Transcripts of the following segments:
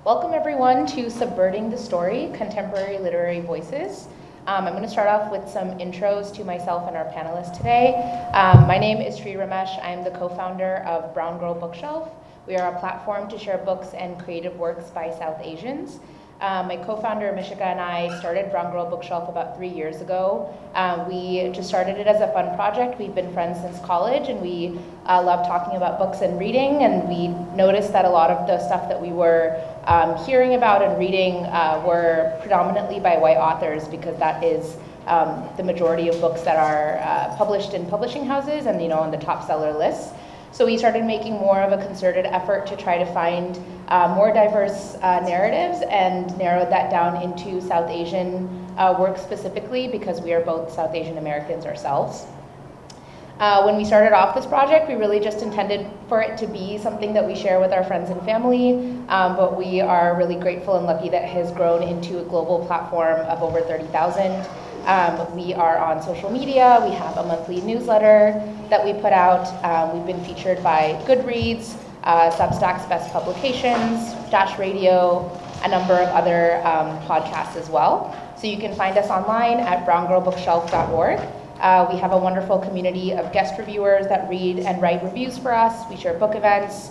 Welcome everyone to Subverting the Story, Contemporary Literary Voices. I'm going to start off with some intros to myself and our panelists today. My name is Sri Ramesh. I'm the co-founder of Brown Girl Bookshelf. We are a platform to share books and creative works by South Asians. My co-founder, Mishika, and I started Brown Girl Bookshelf about 3 years ago. We just started it as a fun project. We've been friends since college, and we love talking about books and reading, and we noticed that a lot of the stuff that we were hearing about and reading were predominantly by white authors, because that is the majority of books that are published in publishing houses and on the top seller lists. So we started making more of a concerted effort to try to find more diverse narratives and narrowed that down into South Asian work specifically, because we are both South Asian Americans ourselves. When we started off this project, we really just intended for it to be something that we share with our friends and family, but we are really grateful and lucky that it has grown into a global platform of over 30,000. We are on social media. We have a monthly newsletter that we put out. We've been featured by Goodreads, Substack's Best Publications, Dash Radio, a number of other podcasts as well. So you can find us online at browngirlbookshelf.org. We have a wonderful community of guest reviewers that read and write reviews for us. We share book events.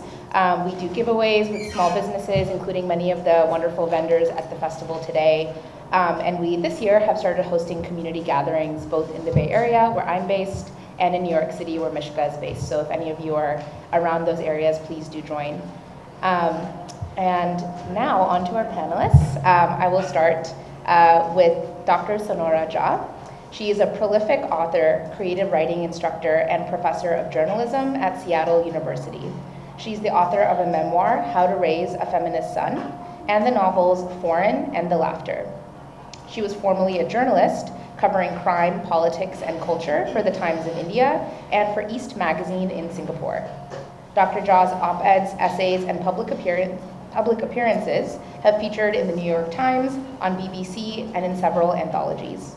We do giveaways with small businesses, including many of the wonderful vendors at the festival today. And we, this year, have started hosting community gatherings both in the Bay Area, where I'm based, and in New York City, where Mishika is based. So if any of you are around those areas, please do join. And now, on to our panelists. I will start with Dr. Sonora Jha. She is a prolific author, creative writing instructor, and professor of journalism at Seattle University. She's the author of a memoir, How to Raise a Feminist Son, and the novels Foreign and The Laughter. She was formerly a journalist covering crime, politics, and culture for the Times of India and for East Magazine in Singapore. Dr. Jha's op-eds, essays, and public appearances have featured in the New York Times, on BBC, and in several anthologies.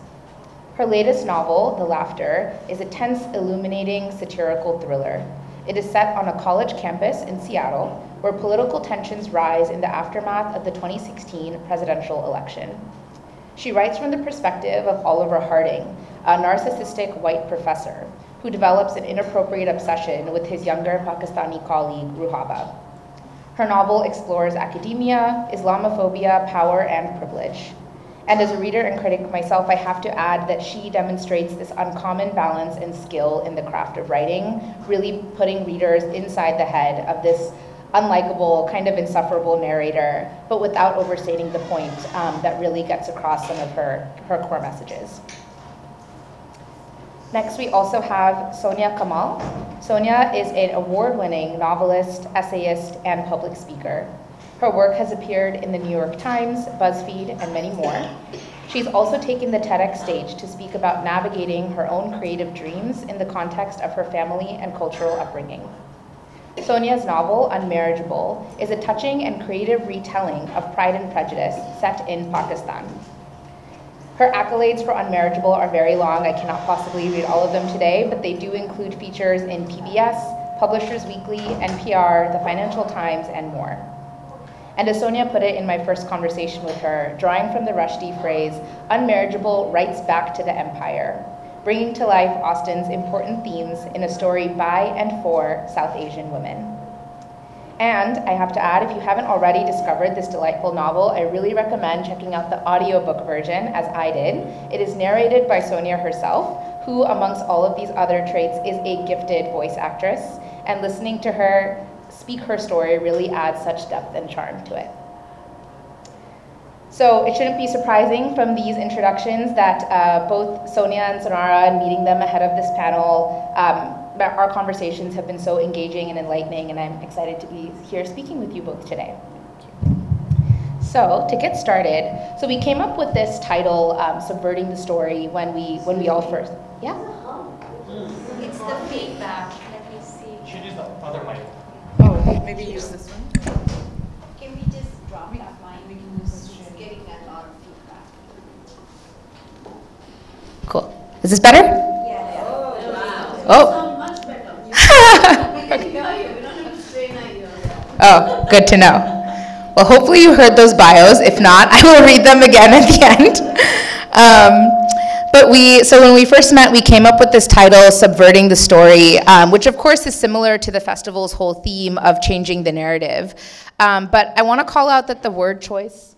Her latest novel, The Laughter, is a tense, illuminating, satirical thriller. It is set on a college campus in Seattle, where political tensions rise in the aftermath of the 2016 presidential election. She writes from the perspective of Oliver Harding, a narcissistic white professor who develops an inappropriate obsession with his younger Pakistani colleague, Ruhaba. Her novel explores academia, Islamophobia, power, and privilege. And as a reader and critic myself, I have to add that she demonstrates this uncommon balance and skill in the craft of writing, really putting readers inside the head of this unlikable, kind of insufferable narrator, but without overstating the point that really gets across some of her core messages. Next, we also have Sonia Kamal. Sonia is an award-winning novelist, essayist, and public speaker. Her work has appeared in the New York Times, BuzzFeed, and many more. She's also taken the TEDx stage to speak about navigating her own creative dreams in the context of her family and cultural upbringing. Sonia's novel, Unmarriageable, is a touching and creative retelling of Pride and Prejudice set in Pakistan. Her accolades for Unmarriageable are very long. I cannot possibly read all of them today, but they do include features in PBS, Publishers Weekly, NPR, the Financial Times, and more. And as Sonia put it in my first conversation with her, drawing from the Rushdie phrase, Unmarriageable writes back to the empire, bringing to life Austen's important themes in a story by and for South Asian women. And I have to add, if you haven't already discovered this delightful novel, I really recommend checking out the audiobook version, as I did. It is narrated by Sonia herself, who, amongst all of these other traits, is a gifted voice actress, and listening to her speak her story really adds such depth and charm to it. So it shouldn't be surprising from these introductions that both Sonia and Sonora, and meeting them ahead of this panel, our conversations have been so engaging and enlightening, and I'm excited to be here speaking with you both today. So to get started, so we came up with this title, Subverting the Story, when we all first, yeah? It's the feedback. Let me see. You should use the other mic. Oh, maybe use this one. Can we just drop that line? We can use this. It's getting a lot of feedback. Cool. Is this better? Yeah. Oh, wow. Oh. Much better. Oh, good to know. Well, hopefully you heard those bios. If not, I will read them again at the end. So when we first met, we came up with this title, Subverting the Story, which of course is similar to the festival's whole theme of changing the narrative. But I want to call out that the word choice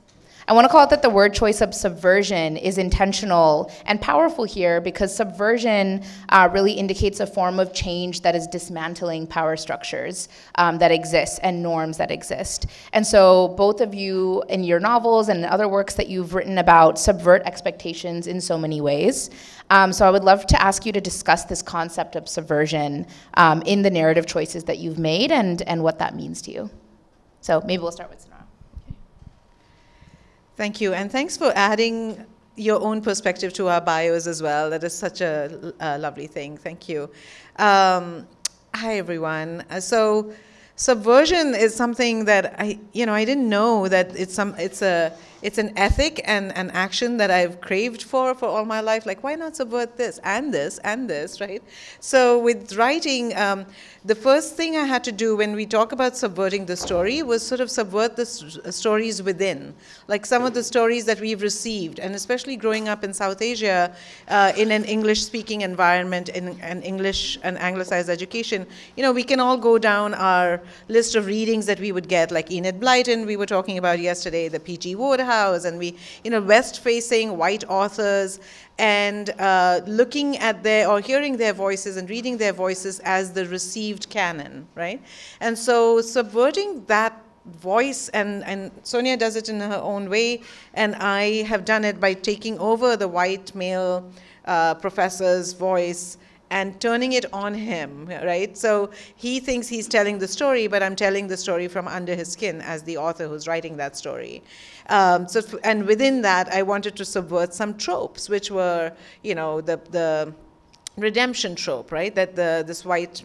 of subversion is intentional and powerful here, because subversion really indicates a form of change that is dismantling power structures that exist and norms that exist. And so both of you in your novels and other works that you've written about subvert expectations in so many ways. So I would love to ask you to discuss this concept of subversion in the narrative choices that you've made and what that means to you. So maybe we'll start with Sonora. Thank you, and thanks for adding your own perspective to our bios as well. That is such a lovely thing. Thank you. Hi, everyone. So subversion is something that I didn't know that it's an ethic and an action that I've craved for all my life. Like, why not subvert this and this and this, right? So with writing, the first thing I had to do when we talk about subverting the story was sort of subvert the stories within. Like some of the stories that we've received, and especially growing up in South Asia, in an English-speaking environment, in an English and anglicized education, we can all go down our list of readings that we would get, like Enid Blyton we were talking about yesterday, the P.G. Wodehouse, and west-facing white authors, and looking at or hearing their voices and reading their voices as the received canon, right? And so subverting that voice, and Sonia does it in her own way, and I have done it by taking over the white male professor's voice and turning it on him, right? So he thinks he's telling the story, but I'm telling the story from under his skin as the author who's writing that story. And within that, I wanted to subvert some tropes, which were, the redemption trope, right? That this white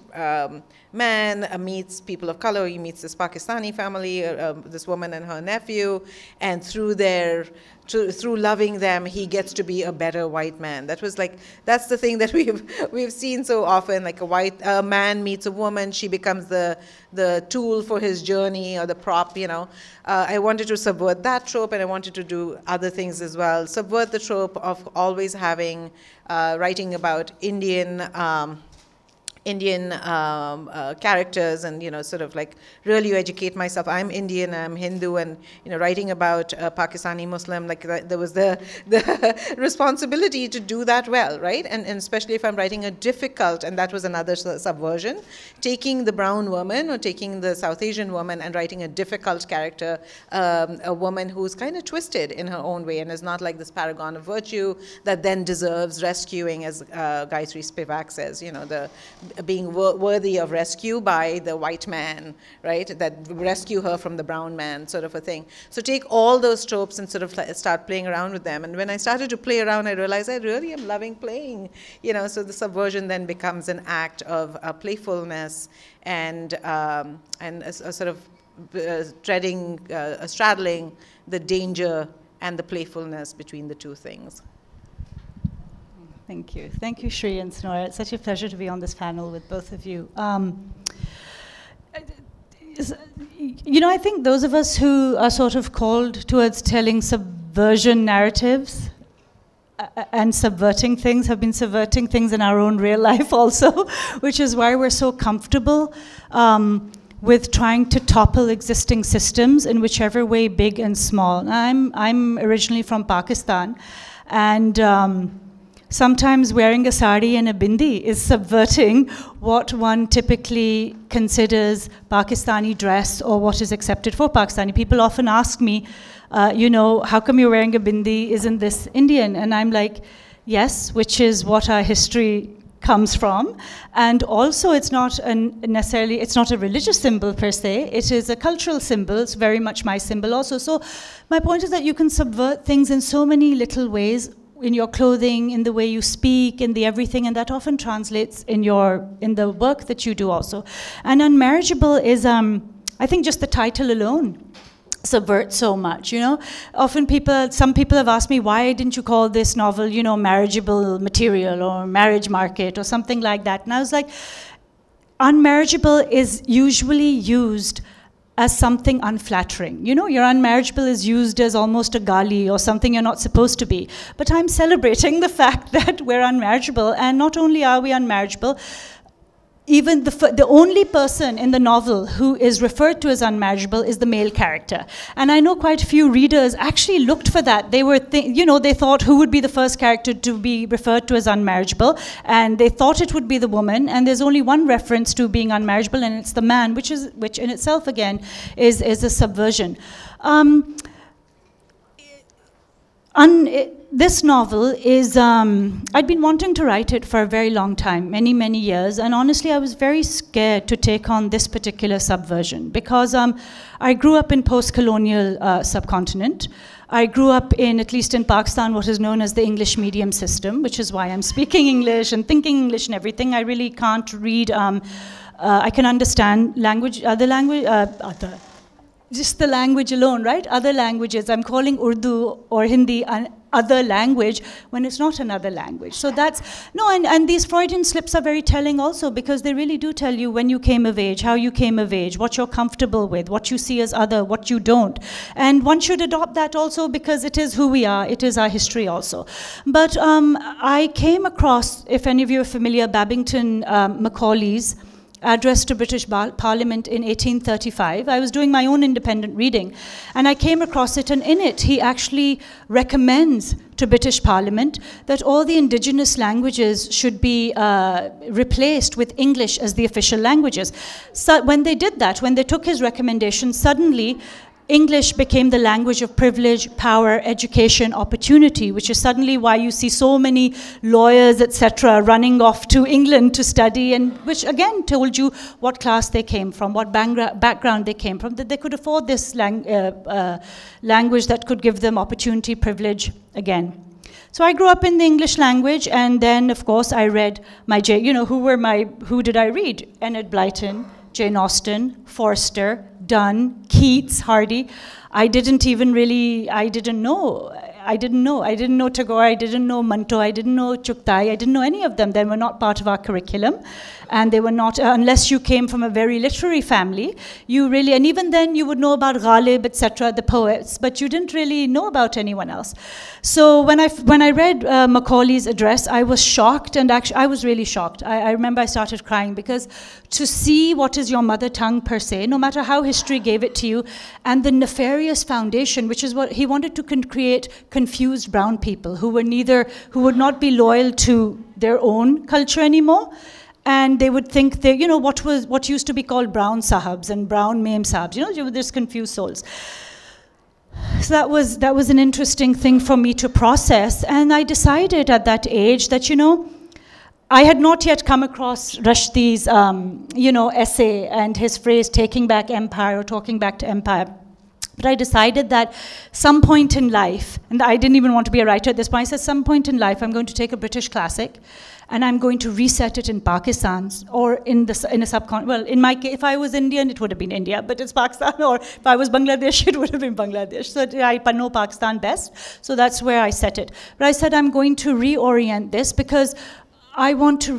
man meets people of color. He meets this Pakistani family, this woman and her nephew, and through loving them, he gets to be a better white man. That's the thing that we've seen so often. Like a man meets a woman, she becomes the tool for his journey or the prop. I wanted to subvert that trope, and I wanted to do other things as well. Subvert the trope of always having writing about Indian characters, and sort of like really educate myself. I'm Indian, I'm Hindu, and writing about a Pakistani Muslim, like there was the responsibility to do that well, right? And especially if I'm writing a difficult, and that was another subversion, taking the brown woman or taking the South Asian woman and writing a difficult character, a woman who's kind of twisted in her own way and is not like this paragon of virtue that then deserves rescuing, as Gayatri Spivak says, being worthy of rescue by the white man, right? That rescue her from the brown man, sort of a thing. So take all those tropes and sort of start playing around with them. And when I started to play around, I realized I really am loving playing. So the subversion then becomes an act of playfulness and a sort of straddling the danger and the playfulness between the two things. Thank you. Thank you, Shri and Sonora. It's such a pleasure to be on this panel with both of you. I think those of us who are sort of called towards telling subversion narratives and subverting things have been subverting things in our own real life also, which is why we're so comfortable with trying to topple existing systems in whichever way, big and small. I'm originally from Pakistan, and sometimes wearing a sari and a bindi is subverting what one typically considers Pakistani dress or what is accepted for Pakistani. People often ask me, how come you're wearing a bindi? Isn't this Indian? And I'm like, yes, which is what our history comes from. And also it's not it's not a religious symbol per se, it is a cultural symbol. It's very much my symbol also. So my point is that you can subvert things in so many little ways, in your clothing, in the way you speak, in the everything, and that often translates in the work that you do also. And unmarriageable is, I think just the title alone subverts so much, Often some people have asked me, why didn't you call this novel, marriageable material or marriage market or something like that? And I was like, unmarriageable is usually used as something unflattering. You know, you're unmarriageable is used as almost a gali or something you're not supposed to be. But I'm celebrating the fact that we're unmarriageable, and not only are we unmarriageable, even the only person in the novel who is referred to as unmarriageable is the male character. And I know quite a few readers actually looked for that. They were, they thought who would be the first character to be referred to as unmarriageable, and they thought it would be the woman, and there's only one reference to being unmarriageable, and it's the man, which in itself, again, is a subversion. This novel is, I'd been wanting to write it for a very long time, many, many years, and honestly I was very scared to take on this particular subversion because I grew up in post-colonial subcontinent. I grew up in, at least in Pakistan, what is known as the English medium system, which is why I'm speaking English and thinking English and everything. I really can't read, I can understand language, just the language alone, right? Other languages. I'm calling Urdu or Hindi an other language when it's not another language. So that's, no, and these Freudian slips are very telling also because they really do tell you when you came of age, how you came of age, what you're comfortable with, what you see as other, what you don't. And one should adopt that also because it is who we are, it is our history also. But I came across, if any of you are familiar, Babington Macaulay's address to British Parliament in 1835. I was doing my own independent reading, and I came across it, and in it he actually recommends to British Parliament that all the indigenous languages should be replaced with English as the official languages. So when they did that, when they took his recommendation, suddenly English became the language of privilege, power, education, opportunity, which is suddenly why you see so many lawyers, etc., running off to England to study, and which again told you what class they came from, what background they came from, that they could afford this language that could give them opportunity, privilege, again. So I grew up in the English language, and then, of course, I read my, who did I read? Enid Blyton, Jane Austen, Forster, Donne, Keats, Hardy. I didn't know Tagore, I didn't know Manto, I didn't know Chuktai, I didn't know any of them. They were not part of our curriculum. And they were not, unless you came from a very literary family, you really, and even then you would know about Ghalib, etc., the poets, but you didn't really know about anyone else. So when I read Macaulay's address, I was shocked, and actually I was really shocked. I remember I started crying because to see what is your mother tongue per se, no matter how history gave it to you, and the nefarious foundation, which is what he wanted to create, confused brown people who would not be loyal to their own culture anymore. And they would think they, what used to be called brown sahibs and brown mem sahibs, there's confused souls. So that was an interesting thing for me to process. And I decided at that age that, I had not yet come across Rushdie's, essay and his phrase, taking back empire or talking back to empire. But I decided that some point in life, and I didn't even want to be a writer at this point, I said some point in life I'm going to take a British classic and I'm going to reset it in Pakistan or in a subcontinent. Well, in my case, if I was Indian, it would have been India, but it's Pakistan, or if I was Bangladesh, it would have been Bangladesh. So I know Pakistan best, so that's where I set it. But I said I'm going to reorient this because I want to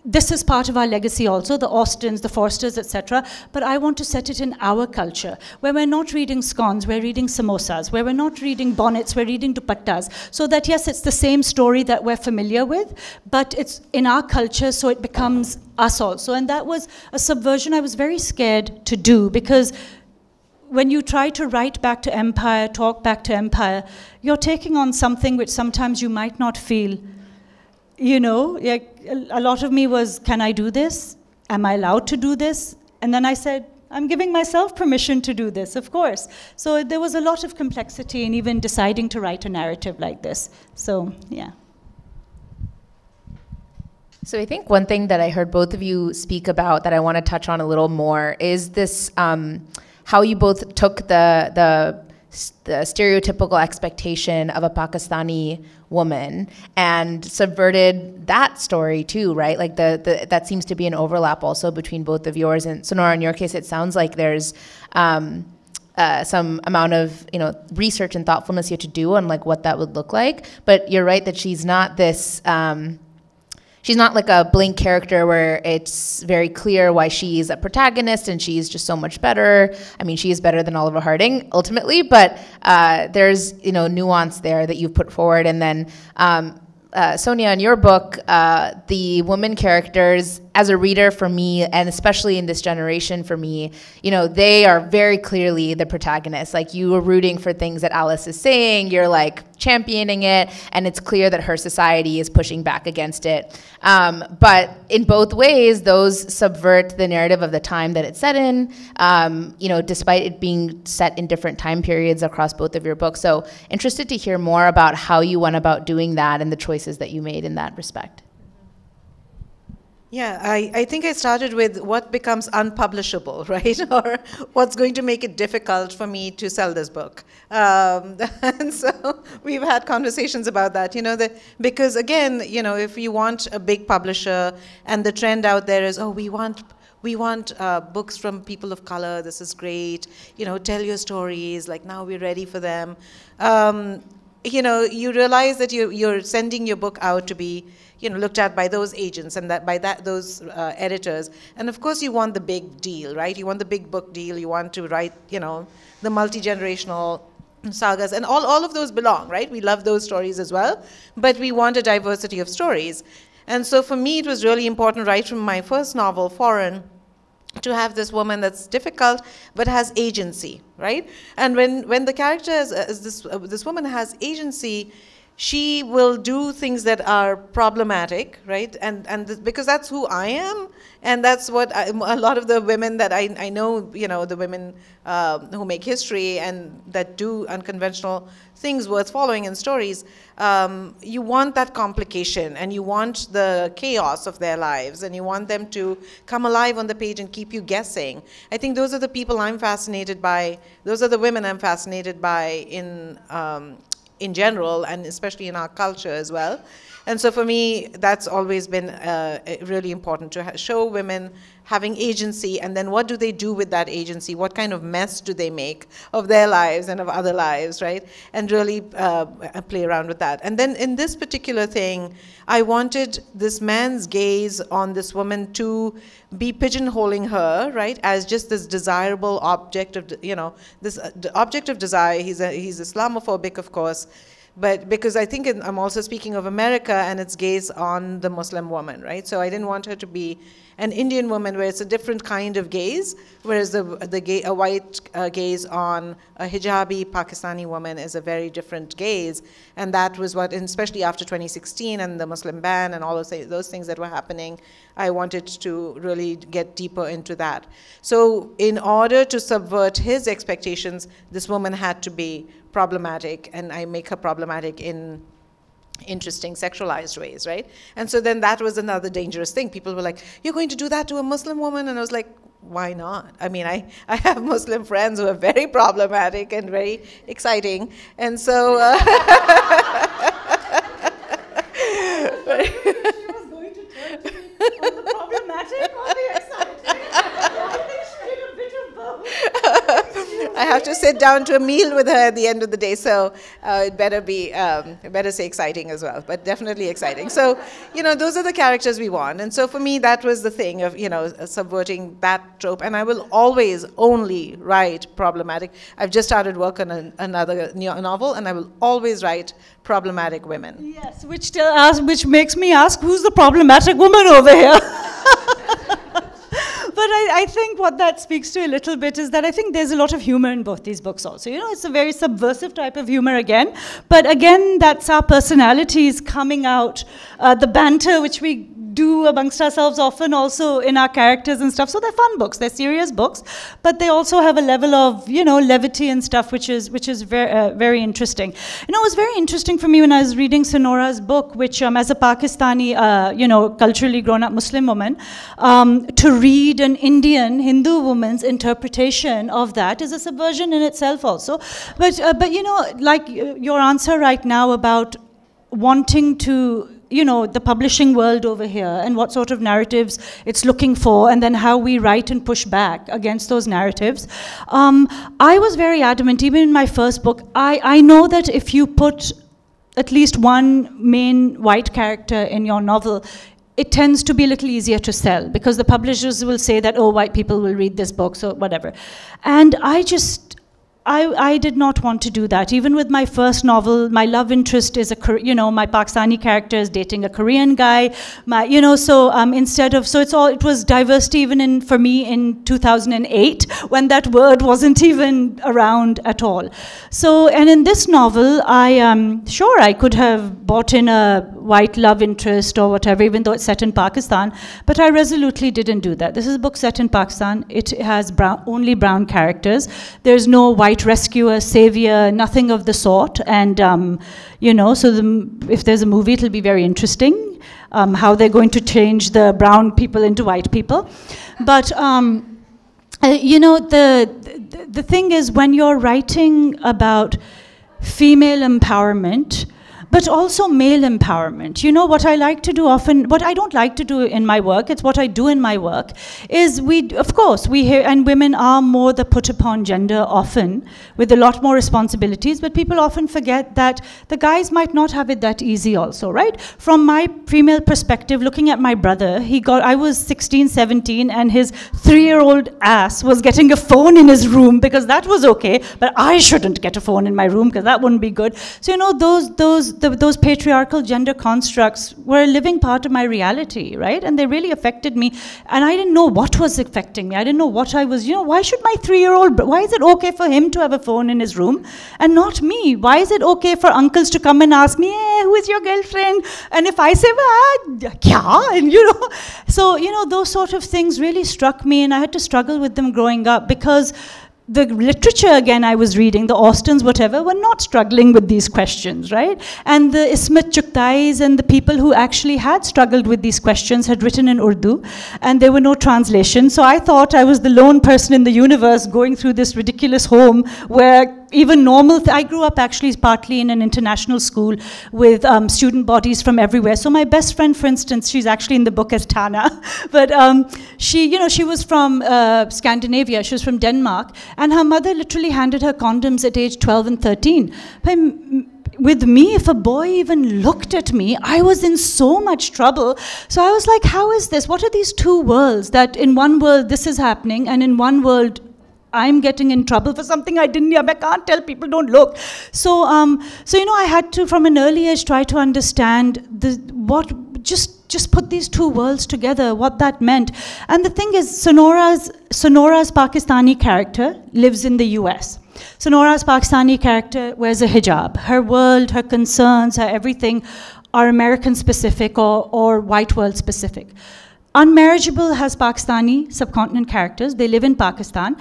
this is part of our legacy also, the Austens, the Forsters, etc. But I want to set it in our culture, where we're not reading scones, we're reading samosas, where we're not reading bonnets, we're reading dupattas. So that, yes, it's the same story that we're familiar with, but it's in our culture, so it becomes us also. And that was a subversion I was very scared to do, because when you try to write back to empire, talk back to empire, you're taking on something which sometimes you might not feel. A lot of me was, can I do this? Am I allowed to do this? And then I said, I'm giving myself permission to do this, of course. So there was a lot of complexity in even deciding to write a narrative like this. So, yeah. So I think one thing that I heard both of you speak about that I want to touch on a little more is this, how you both took the stereotypical expectation of a Pakistani woman and subverted that story too, right? Like that seems to be an overlap also between both of yours. And Sonora, in your case, it sounds like there's some amount of research and thoughtfulness you have to do on like what that would look like. But you're right that she's not this. she's not like a blank character where it's very clear why she's a protagonist and she's just so much better. I mean, she is better than Oliver Harding ultimately, but there's, you know, nuance there that you've put forward. And then Sonia, in your book, the women characters, as a reader for me, and especially in this generation for me, you know, they are very clearly the protagonists. Like, you are rooting for things that Alice is saying, you're like championing it, and it's clear that her society is pushing back against it. But in both ways, those subvert the narrative of the time that it's set in, you know, despite it being set in different time periods across both of your books. So interested to hear more about how you went about doing that and the choices that you made in that respect. Yeah, I think I started with what becomes unpublishable, right? Or what's going to make it difficult for me to sell this book. And so we've had conversations about that, you know, because again, you know, if you want a big publisher and the trend out there is, oh, we want books from people of color, this is great, you know, tell your stories, like now we're ready for them. You know, you realize that you're sending your book out to be, you know, looked at by those agents and those editors. And of course you want the big deal, right? You want the big book deal, you want to write, you know, the multi-generational sagas, and all of those belong, right? We love those stories as well, but we want a diversity of stories. And so for me, it was really important right from my first novel, Foreign, to have this woman that's difficult but has agency, right? And when the character this woman has agency, she will do things that are problematic, right? And because that's who I am, and that's what a lot of the women that I know, you know, the women who make history and that do unconventional things worth following in stories, you want that complication, and you want the chaos of their lives, and you want them to come alive on the page and keep you guessing. I think those are the people I'm fascinated by. Those are the women I'm fascinated by in general, and especially in our culture as well. And so for me, that's always been really important, to show women having agency, and then what do they do with that agency? What kind of mess do they make of their lives and of other lives, right? And really play around with that. And then in this particular thing, I wanted this man's gaze on this woman to be pigeonholing her, right, as just this desirable object of, you know, this object of desire. He's Islamophobic, of course, but because I think I'm also speaking of America and its gaze on the Muslim woman, right? So I didn't want her to be an Indian woman where it's a different kind of gaze, whereas a white gaze on a hijabi Pakistani woman is a very different gaze. And that was what, and especially after 2016 and the Muslim ban and all of those things that were happening, I wanted to really get deeper into that. So in order to subvert his expectations, this woman had to be problematic, and I make her problematic in interesting sexualized ways, right? And so then that was another dangerous thing. People were like, you're going to do that to a Muslim woman? And I was like, why not? I mean, I have Muslim friends who are very problematic and very exciting. And so... She was going to turn to me on the problematic or the exciting. I think she did a bit of both. I have to sit down to a meal with her at the end of the day, so it better be, better say exciting as well, but definitely exciting. So, you know, those are the characters we want. And so for me, that was the thing of, you know, subverting that trope. And I will always only write problematic. I've just started work on another novel, and I will always write problematic women. Yes, which makes me ask, who's the problematic woman over here? But I think what that speaks to a little bit is that I think there's a lot of humor in both these books also. You know, it's a very subversive type of humor again. But again, that's our personalities coming out, the banter which we do amongst ourselves often also in our characters and stuff. So they're fun books, they're serious books, but they also have a level of, you know, levity and stuff which is very, very interesting. You know, it was very interesting for me when I was reading Sonora's book, which as a Pakistani, you know, culturally grown up Muslim woman, to read an Indian Hindu woman's interpretation of that is a subversion in itself also. But you know, like your answer right now about wanting to, you know, the publishing world over here and what sort of narratives it's looking for, and then how we write and push back against those narratives. I was very adamant, even in my first book, I know that if you put at least one main white character in your novel, it tends to be a little easier to sell because the publishers will say that, oh, white people will read this book, so whatever. And I did not want to do that. Even with my first novel, my love interest is my Pakistani character is dating a Korean guy. It was diversity even for me in 2008 when that word wasn't even around at all. So, and in this novel, I could have bought in a white love interest or whatever, even though it's set in Pakistan, but I resolutely didn't do that. This is a book set in Pakistan. It has only brown characters. There's no white rescuer, savior, nothing of the sort. And, if there's a movie, it'll be very interesting how they're going to change the brown people into white people. But, the thing is, when you're writing about female empowerment, but also male empowerment. What I like to do often, what I don't like to do in my work, it's what I do in my work, is we hear, and women are more the put upon gender often, with a lot more responsibilities, but people often forget that the guys might not have it that easy also, right? From my female perspective, looking at my brother, I was 16, 17, and his 3-year-old ass was getting a phone in his room because that was okay, but I shouldn't get a phone in my room because that wouldn't be good. So, those patriarchal gender constructs were a living part of my reality, right? And they really affected me. And I didn't know what was affecting me. I didn't know what I was, why should my 3-year-old, why is it okay for him to have a phone in his room and not me? Why is it okay for uncles to come and ask me, hey, who is your girlfriend? And if I say, kya? And so, those sort of things really struck me, and I had to struggle with them growing up because the literature, again, I was reading, the Austens, whatever, were not struggling with these questions, right? And the Ismat Chugtais and the people who actually had struggled with these questions had written in Urdu, and there were no translations. So I thought I was the lone person in the universe going through this ridiculous home where even I grew up actually partly in an international school with student bodies from everywhere. So my best friend, for instance, she's actually in the book as Tana, but she was from Scandinavia, she was from Denmark, and her mother literally handed her condoms at age 12 and 13. With me, if a boy even looked at me, I was in so much trouble. So I was like, how is this? What are these two worlds that in one world this is happening and in one world I'm getting in trouble for something I can't tell people, don't look. So, I had to, from an early age, try to understand just put these two worlds together, what that meant. And the thing is, Sonora's Pakistani character lives in the US. Sonora's Pakistani character wears a hijab. Her world, her concerns, her everything are American specific or white world specific. Unmarriageable has Pakistani subcontinent characters. They live in Pakistan.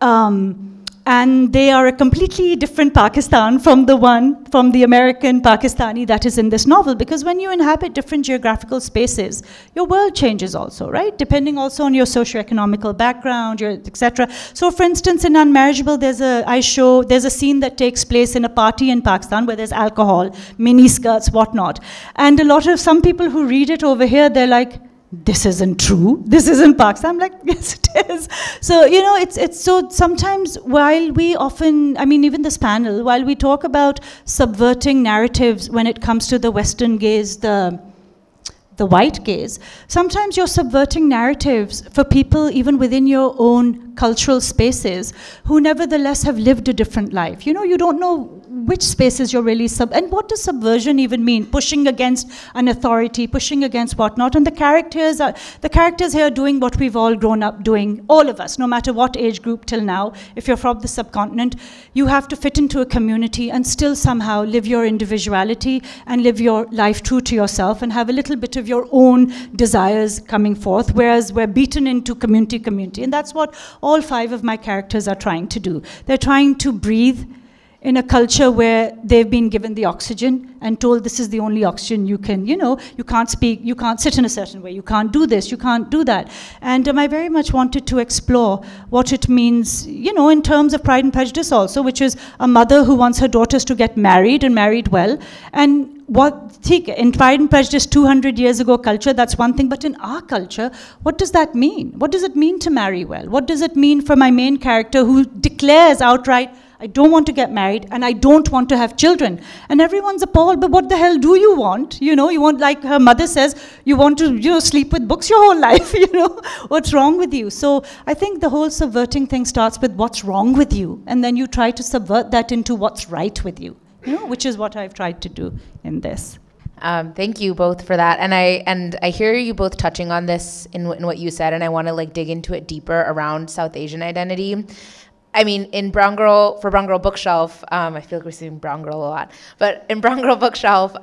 And they are a completely different Pakistan from the American Pakistani that is in this novel, because when you inhabit different geographical spaces, your world changes also, right? Depending also on your socioeconomical background, etc. So for instance, in Unmarriageable, there's a scene that takes place in a party in Pakistan where there's alcohol, mini skirts, whatnot. And some people who read it over here, they're like, this isn't true, this isn't Pakistan. I'm like, yes, it is. So, it's so sometimes while we often, even this panel, while we talk about subverting narratives when it comes to the Western gaze, the white gaze, sometimes you're subverting narratives for people even within your own cultural spaces who nevertheless have lived a different life. You don't know which spaces you're really and what does subversion even mean? Pushing against an authority, pushing against whatnot. And the characters here are doing what we've all grown up doing, all of us, no matter what age group till now. If you're from the subcontinent, you have to fit into a community and still somehow live your individuality and live your life true to yourself and have a little bit of your own desires coming forth, whereas we're beaten into community. And that's what all 5 of my characters are trying to do. They're trying to breathe in a culture where they've been given the oxygen and told this is the only oxygen you can, you can't speak, you can't sit in a certain way, you can't do this, you can't do that. And I very much wanted to explore what it means, in terms of Pride and Prejudice also, which is a mother who wants her daughters to get married and married well. And in Pride and Prejudice 200 years ago culture, that's one thing, but in our culture, what does that mean? What does it mean to marry well? What does it mean for my main character who declares outright, I don't want to get married, and I don't want to have children. And everyone's appalled, but what the hell do you want? You know, you want, like her mother says, you want to, you know, sleep with books your whole life, you know? What's wrong with you? So I think the whole subverting thing starts with what's wrong with you, and then you try to subvert that into what's right with you, you know, which is what I've tried to do in this. Thank you both for that, and I hear you both touching on this in what you said, and I want to like dig into it deeper around South Asian identity. I mean, in Brown Girl Bookshelf, I feel like we're saying Brown Girl a lot, but in Brown Girl Bookshelf,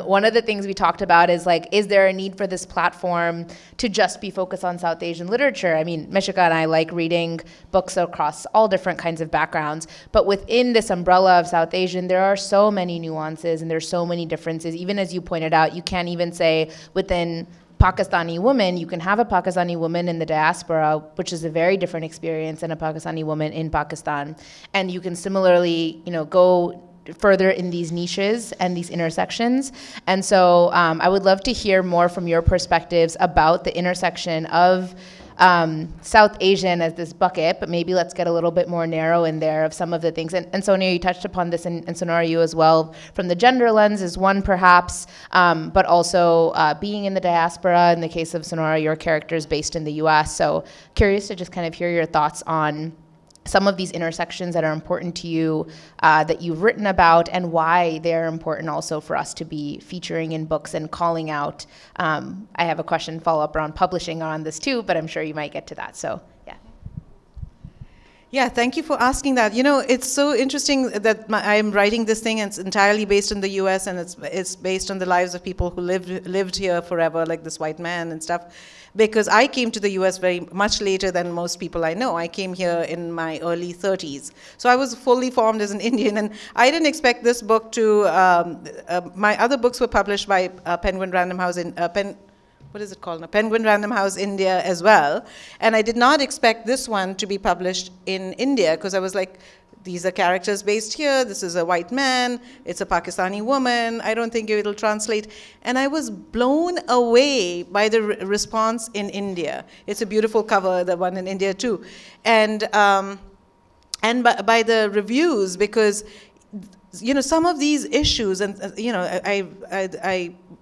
one of the things we talked about is like, is there a need for this platform to just be focused on South Asian literature? I mean, Mishika and I like reading books across all different kinds of backgrounds, but within this umbrella of South Asian, there are so many nuances and there's so many differences. Even as you pointed out, you can't even say within Pakistani woman, you can have a Pakistani woman in the diaspora, which is a very different experience than a Pakistani woman in Pakistan. And you can similarly, you know, go further in these niches and these intersections. And so I would love to hear more from your perspectives about the intersection of South Asian as this bucket, but maybe let's get a little bit more narrow in there of some of the things. And Sonia, you touched upon this, and Sonora, you as well, from the gender lens is one perhaps, but also being in the diaspora, in the case of Sonora, your character is based in the US. So curious to just kind of hear your thoughts on some of these intersections that are important to you, that you've written about, and why they're important also for us to be featuring in books and calling out. I have a question follow-up around publishing on this too, but I'm sure you might get to that, so yeah. Yeah, thank you for asking that. You know, it's so interesting that I'm writing this thing, and it's entirely based in the US, and it's based on the lives of people who lived here forever, like this white man and stuff. Because I came to the US very much later than most people I know. I came here in my early 30s. So I was fully formed as an Indian, and I didn't expect this book to, my other books were published by Penguin Random House in, what is it called now? Penguin Random House India as well. And I did not expect this one to be published in India, because I was like, these are characters based here, this is a white man, it's a Pakistani woman, I don't think it'll translate. And I was blown away by the response in India. It's a beautiful cover, the one in India too. And by the reviews, because you know, some of these issues, and you know,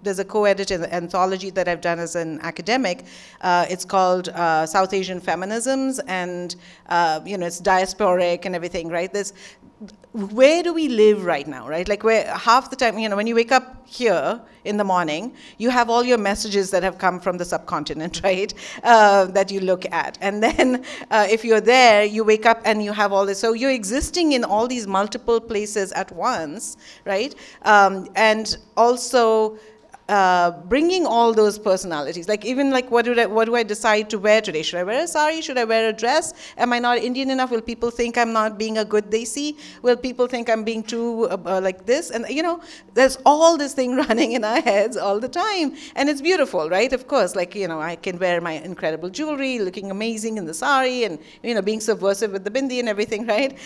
there's a co-edit in the anthology that I've done as an academic. It's called South Asian Feminisms, and you know, it's diasporic and everything, right? Where do we live right now, right? Like, where half the time, you know, when you wake up here in the morning, you have all your messages that have come from the subcontinent, right? That you look at. And then if you're there, you wake up and you have all this. So you're existing in all these multiple places at once, right? And also, bringing all those personalities, like even like what do I decide to wear today? Should I wear a sari? Should I wear a dress? Am I not Indian enough? Will people think I'm not being a good desi? Will people think I'm being too like this? And you know, there's all this thing running in our heads all the time, and it's beautiful, right? Of course, like, you know, I can wear my incredible jewelry, looking amazing in the sari, and you know, being subversive with the bindi and everything, right?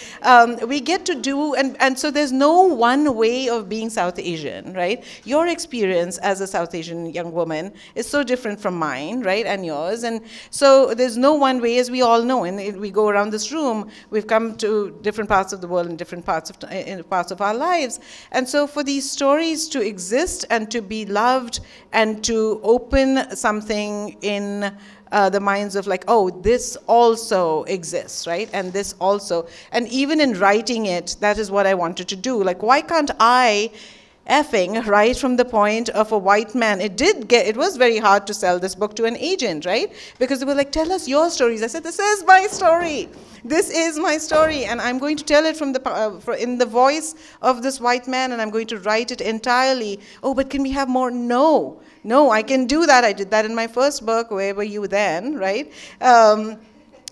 We get to do, and so there's no one way of being South Asian, right? Your experience as a South Asian young woman is so different from mine, right, and yours, and so there's no one way, as we all know, and we go around this room, we've come to different parts of the world in different parts of our lives, and so for these stories to exist and to be loved and to open something in the minds of like, oh, this also exists, right? And this also, and even in writing it, that is what I wanted to do. Like, why can't I effing right from the point of a white man? It was very hard to sell this book to an agent, right? Because they were like, tell us your stories. I said, this is my story. This is my story, and I'm going to tell it from in the voice of this white man, and I'm going to write it entirely. Oh, but can we have more? No, I can do that. I did that in my first book. Where were you then, right?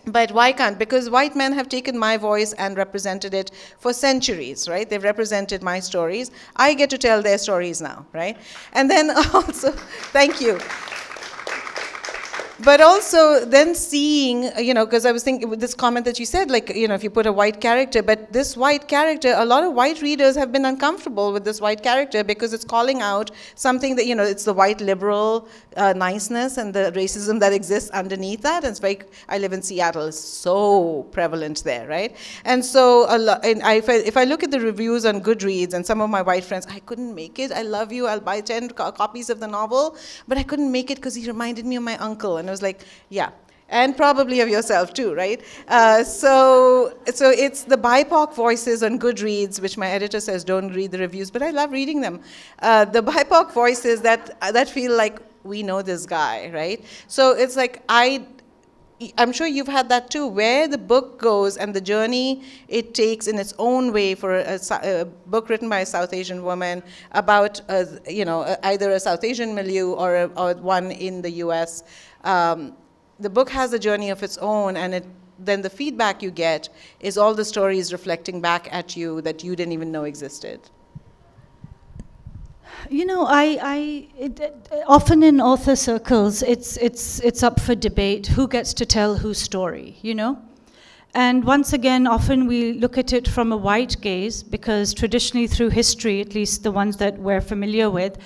But why can't? Because white men have taken my voice and represented it for centuries, right? They've represented my stories. I get to tell their stories now, right? And then also, thank you. But also then seeing, because I was thinking with this comment that you said, like, if you put a white character, but this white character, a lot of white readers have been uncomfortable with this white character because it's calling out something that, it's the white liberal niceness and the racism that exists underneath that. And it's very, I live in Seattle, it's so prevalent there, right? And so if I look at the reviews on Goodreads and some of my white friends, I couldn't make it. I love you. I'll buy 10 copies of the novel, but I couldn't make it because he reminded me of my uncle. And I was like, yeah. And probably of yourself too, right? So it's the BIPOC voices on Goodreads, which my editor says don't read the reviews, but I love reading them. The BIPOC voices that feel like we know this guy, right? So it's like I'm sure you've had that too, where the book goes and the journey it takes in its own way for a book written by a South Asian woman about, either a South Asian milieu or one in the US. The book has a journey of its own, and then the feedback you get is all the stories reflecting back at you that you didn't even know existed. Often in author circles, it's up for debate who gets to tell whose story, And once again, often we look at it from a white gaze because traditionally through history, at least the ones that we're familiar with,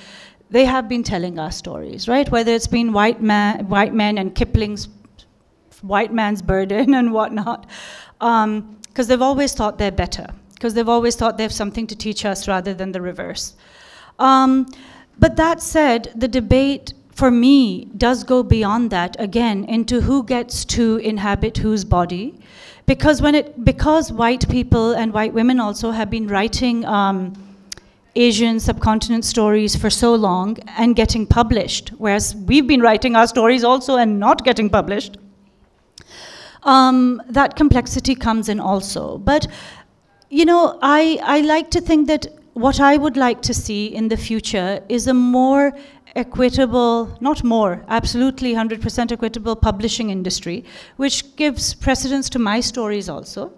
they have been telling our stories, right? Whether it's been white men and Kipling's White Man's Burden and whatnot, because they've always thought they're better, because they've always thought they have something to teach us rather than the reverse. But that said, the debate for me does go beyond that, again, into who gets to inhabit whose body. Because white people and white women also have been writing Asian subcontinent stories for so long and getting published, whereas we've been writing our stories also and not getting published, that complexity comes in also. But, I like to think that what I would like to see in the future is a more equitable, not more, absolutely 100% equitable publishing industry, which gives precedence to my stories also,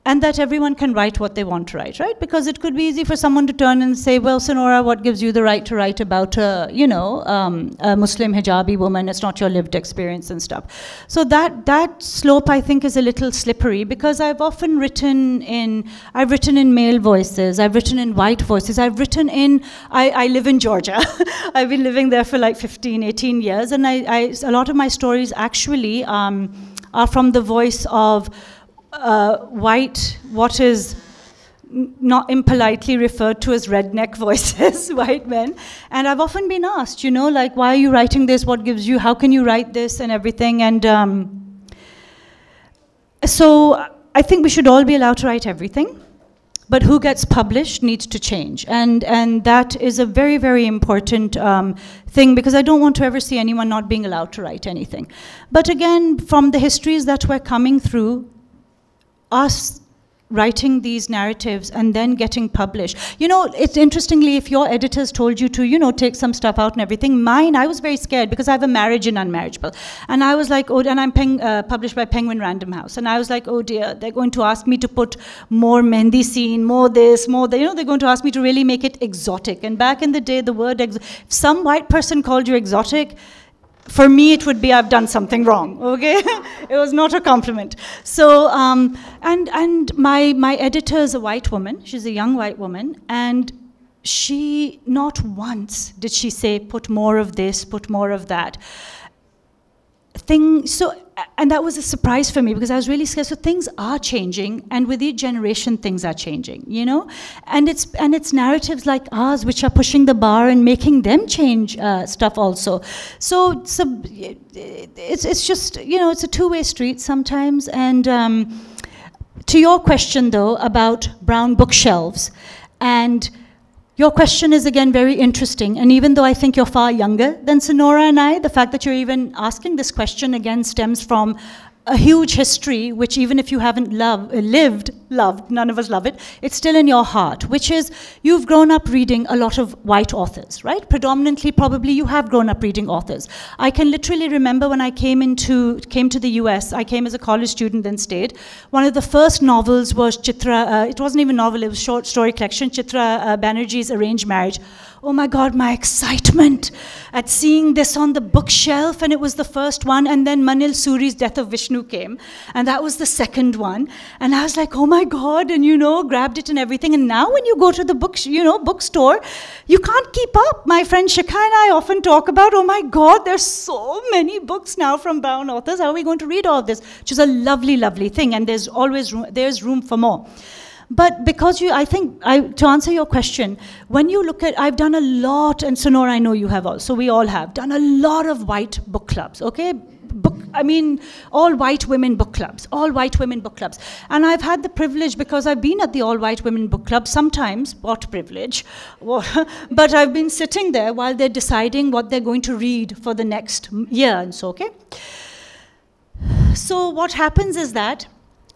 and that everyone can write what they want to write, right? Because it could be easy for someone to turn and say, well, Sonora, what gives you the right to write about a Muslim hijabi woman? It's not your lived experience and stuff. So that slope, I think, is a little slippery because I've often written in male voices, I've written in white voices, I've written in, I live in Georgia. I've been living there for like 15, 18 years, and a lot of my stories actually are from the voice of what is not impolitely referred to as redneck voices, white men. And I've often been asked, like, why are you writing this? What gives you, how can you write this and everything? And so I think we should all be allowed to write everything, but who gets published needs to change. And that is a very, very important thing, because I don't want to ever see anyone not being allowed to write anything. But again, from the histories that we're coming through, us writing these narratives and then getting published. It's interestingly, if your editors told you to, take some stuff out and everything, mine, I was very scared because I have a marriage and unmarriageable. And I was like, oh, and I'm published by Penguin Random House. And I was like, oh dear, they're going to ask me to put more Mehndi scene, more this, more that. They're going to ask me to really make it exotic. And back in the day, the word, if some white person called you exotic, for me, it would be I've done something wrong, okay? It was not a compliment. So, and my editor is a white woman. She's a young white woman. And she, not once did she say, put more of this, put more of that. And that was a surprise for me because I was really scared. So things are changing, and with each generation, things are changing, And it's narratives like ours which are pushing the bar and making them change stuff also. So it's just, it's a two-way street sometimes. And to your question, though, about brown bookshelves, and your question is, again, very interesting. And even though I think you're far younger than Sonora and I, the fact that you're even asking this question, again, stems from a huge history, which even if you haven't lived, none of us love it, it's still in your heart, which is you've grown up reading a lot of white authors, right? Predominantly, probably, you have grown up reading authors. I can literally remember when I came to the US, I came as a college student, then stayed. One of the first novels was Chitra, it wasn't even a novel, it was a short story collection, Chitra Banerjee's Arranged Marriage. oh my God, my excitement at seeing this on the bookshelf, and it was the first one, and then Manil Suri's Death of Vishnu came, and that was the second one, and I was like, oh my God, and grabbed it and everything, and now when you go to the bookstore, you can't keep up. My friend Shikha and I often talk about, oh my God, there's so many books now from brown authors, how are we going to read all this? Which is a lovely, lovely thing, and there's always room for more. But because to answer your question, when you look at, I've done a lot, and Sonora, I know you have also, we all have, done a lot of white book clubs, okay? All white women book clubs, And I've had the privilege, because I've been at the all white women book club, sometimes, what privilege, but I've been sitting there while they're deciding what they're going to read for the next year, and so, okay? So what happens is that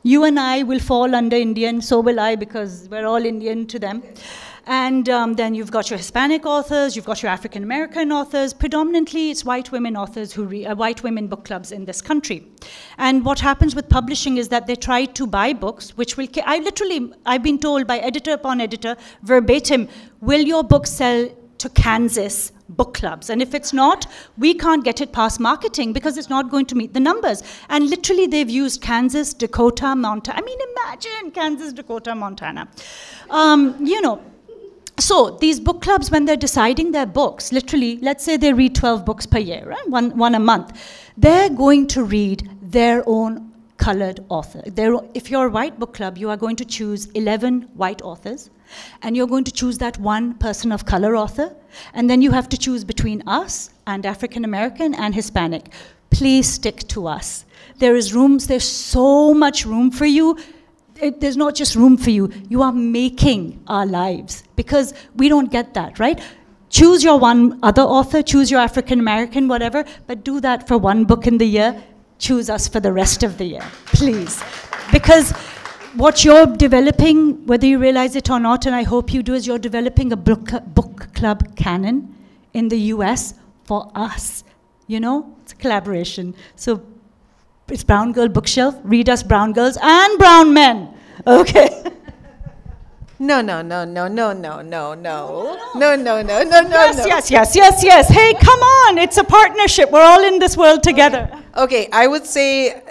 you and I will fall under Indian, so will I, because we're all Indian to them. And then you've got your Hispanic authors, you've got your African American authors. Predominantly, it's white women authors who read, white women book clubs in this country. And what happens with publishing is that they try to buy books, which will, I've been told by editor upon editor, verbatim, will your book sell to Kansas book clubs? And if it's not, we can't get it past marketing because it's not going to meet the numbers. And literally they've used Kansas, Dakota, Montana. I mean, imagine Kansas, Dakota, Montana. So these book clubs, when they're deciding their books, literally, let's say they read 12 books per year, right? One a month. They're going to read their own colored author. If you're a white book club, you are going to choose 11 white authors, and you're going to choose that one person of color author, and then you have to choose between us and African American and Hispanic. Please stick to us. There's so much room for you. There's not just room for you, you are making our lives, because we don't get that, right? Choose your one other author, choose your African American, whatever, but do that for one book in the year. Choose us for the rest of the year, please. Because what you're developing, whether you realize it or not, and I hope you do, is you're developing a book club canon in the US for us. It's a collaboration. So it's Brown Girl Bookshelf, read us brown girls and brown men, okay? No. Yes. Hey, come on, it's a partnership. We're all in this world together. Okay, I would say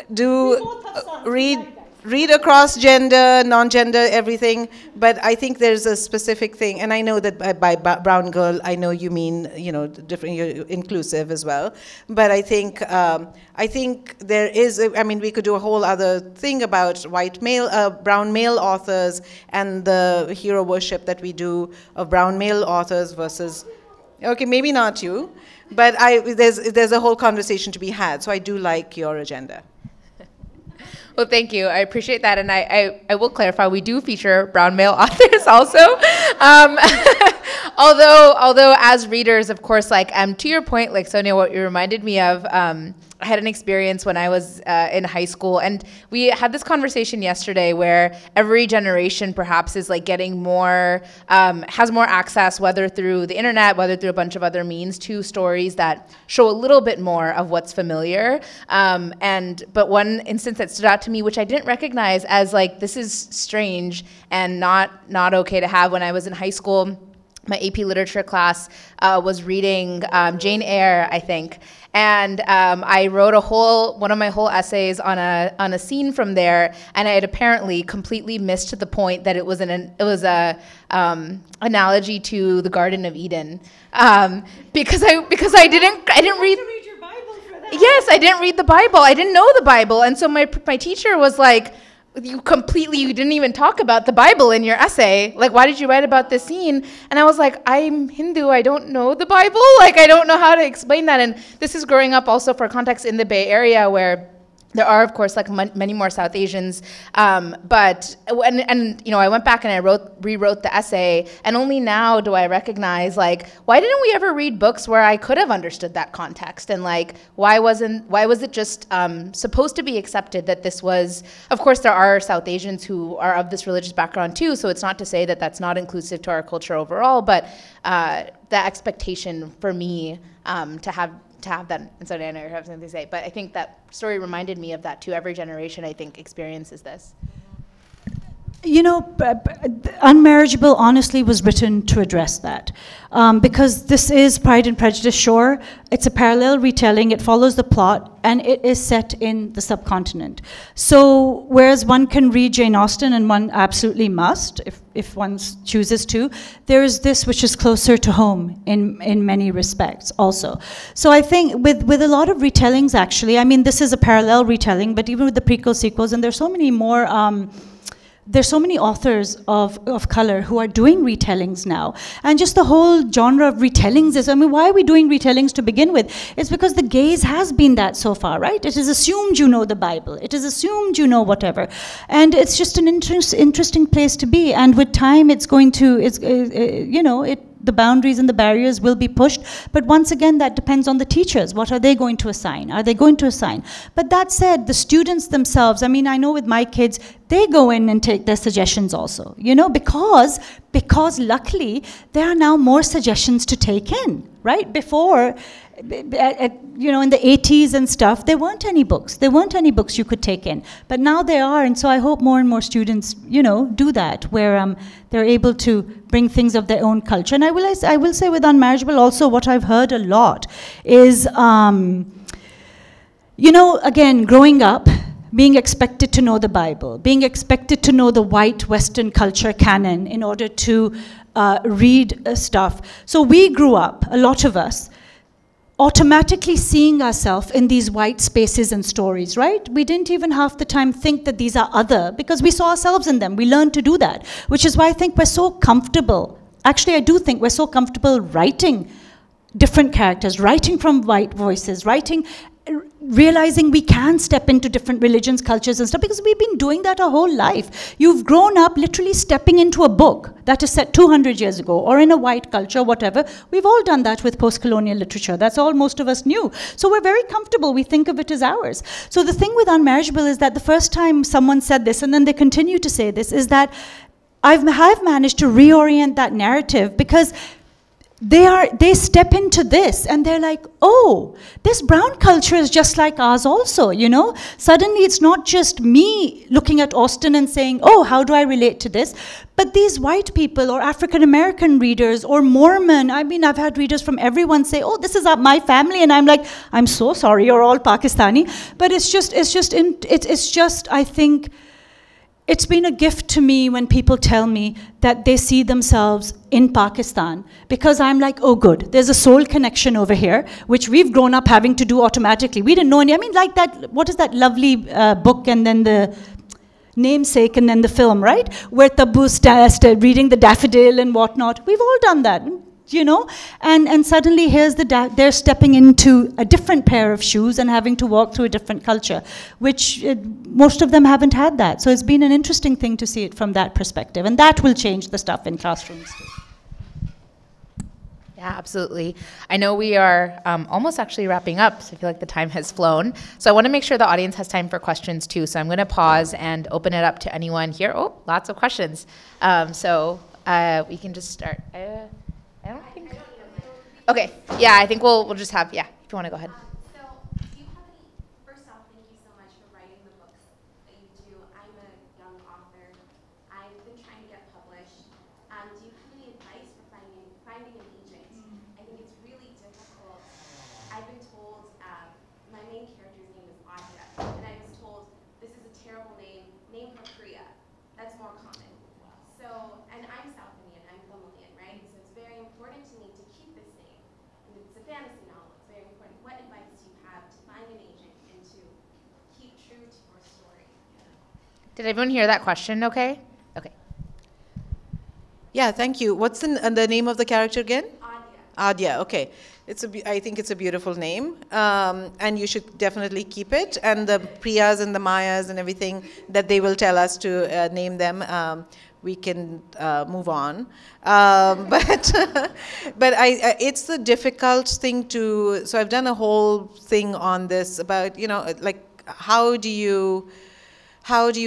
read across gender, non-gender, everything, but I think there's a specific thing, and I know that by brown girl, I know you mean, different, you're inclusive as well, but I think there is, we could do a whole other thing about brown male authors and the hero worship that we do of brown male authors versus, okay, maybe not you, but there's a whole conversation to be had, so I do like your agenda. Well, thank you. I appreciate that. And I will clarify, we do feature brown male authors also. Although as readers, of course, to your point, Sonia, what you reminded me of, I had an experience when I was in high school, and we had this conversation yesterday where every generation perhaps is getting more, has more access, whether through the internet, whether through a bunch of other means, to stories that show a little bit more of what's familiar. But one instance that stood out to me, which I didn't recognize as this is strange and not okay to have, when I was in high school, my AP literature class was reading Jane Eyre, I think. And I wrote one of my whole essays on a scene from there, and I had apparently completely missed the point that it was a analogy to the Garden of Eden, because I didn't read. Your Bible for that. Yes, I didn't read the Bible. I didn't know the Bible, and so my teacher was like, you didn't even talk about the Bible in your essay. Why did you write about this scene? And I was like, I'm Hindu, I don't know the Bible. I don't know how to explain that. And this is growing up also for context in the Bay Area, where there are, of course, many more South Asians, but I went back and I rewrote the essay, and only now do I recognize why didn't we ever read books where I could have understood that context, and why was it just supposed to be accepted that this was, of course, there are South Asians who are of this religious background too, so it's not to say that that's not inclusive to our culture overall, but the expectation for me to have that, and so I know you have something to say, but I think that story reminded me of that too. Every generation, I think, experiences this. You know, Unmarriageable honestly was written to address that. Because this is Pride and Prejudice, sure. It's a parallel retelling, it follows the plot, and it is set in the subcontinent. So, whereas one can read Jane Austen, and one absolutely must, if one chooses to, there is this which is closer to home in many respects also. So I think with a lot of retellings, actually, I mean, this is a parallel retelling, but even with the prequel sequels, and there's so many more, there's so many authors of color who are doing retellings now. And just the whole genre of retellings is, I mean, why are we doing retellings to begin with? It's because the gaze has been that so far, right? It is assumed you know the Bible. It is assumed you know whatever. And it's just an interesting place to be. And with time, it's going to, you know, the boundaries and the barriers will be pushed. But once again, that depends on the teachers. What are they going to assign? Are they going to assign? But that said, the students themselves, I mean, I know with my kids, they go in and take their suggestions also, you know, because luckily, there are now more suggestions to take in, right? Before, you know, in the 80s and stuff, there weren't any books. There weren't any books you could take in. But now there are, and so I hope more and more students, you know, do that, where they're able to bring things of their own culture. And I will say with Unmarriageable also, what I've heard a lot is, you know, again, growing up, being expected to know the Bible, being expected to know the white Western culture canon in order to read stuff. So we grew up, a lot of us, automatically seeing ourselves in these white spaces and stories, right? We didn't even half the time think that these are other, because we saw ourselves in them. We learned to do that, which is why I think we're so comfortable. Actually, I do think we're so comfortable writing different characters, writing from white voices, realizing we can step into different religions, cultures and stuff, because we've been doing that our whole life. You've grown up literally stepping into a book that is set 200 years ago, or in a white culture, whatever. We've all done that with post-colonial literature. That's all most of us knew. So we're very comfortable. We think of it as ours. So the thing with Unmarriageable is that the first time someone said this, and then they continue to say this, is that I've managed to reorient that narrative, because they step into this and they're like, oh, this brown culture is just like ours also, you know? Suddenly it's not just me looking at Austen and saying, oh, how do I relate to this? But these white people or African American readers or Mormon, I mean, I've had readers from everyone say, oh, this is my family, and I'm like, I'm so sorry, you're all Pakistani. But it's just, I think, it's been a gift to me when people tell me that they see themselves in Pakistan, because I'm like, oh good, there's a soul connection over here, which we've grown up having to do automatically. We didn't know any, I mean, like that, what is that lovely book, and then the Namesake, and then the film, right? Where Tabu's reading the daffodil and whatnot. We've all done that, you know? And suddenly here's they're stepping into a different pair of shoes and having to walk through a different culture, which most of them haven't had that. So it's been an interesting thing to see it from that perspective. And that will change the stuff in classrooms too. Yeah, absolutely. I know we are almost actually wrapping up, so I feel like the time has flown. So I want to make sure the audience has time for questions too. So I'm going to pause and open it up to anyone here. Oh, lots of questions. So we can just start. I don't think. Okay. Yeah, I think we'll just have, yeah, if you want to go ahead. So do you have any, first off, thank you so much for writing the books that you do. I'm a young author. I've been trying to get published. Do you have any advice for finding an agent? I think it's really difficult. I've been told, my main character's name is Adya, and I was told, this is a terrible name her Priya. That's more common. So, and I'm South Indian, I'm Tamilian, right? So it's very important to me to keep this name. And it's a fantasy novel, it's very important. What advice do you have to find an agent and to keep true to your story? Did everyone hear that question okay? Okay. Yeah, thank you. What's the name of the character again? Adya. Adya, okay. I think it's a beautiful name, and you should definitely keep it. And the Priyas and the Mayas and everything that they will tell us to name them, we can move on. But it's the difficult thing to. So I've done a whole thing on this about, you know, like how do you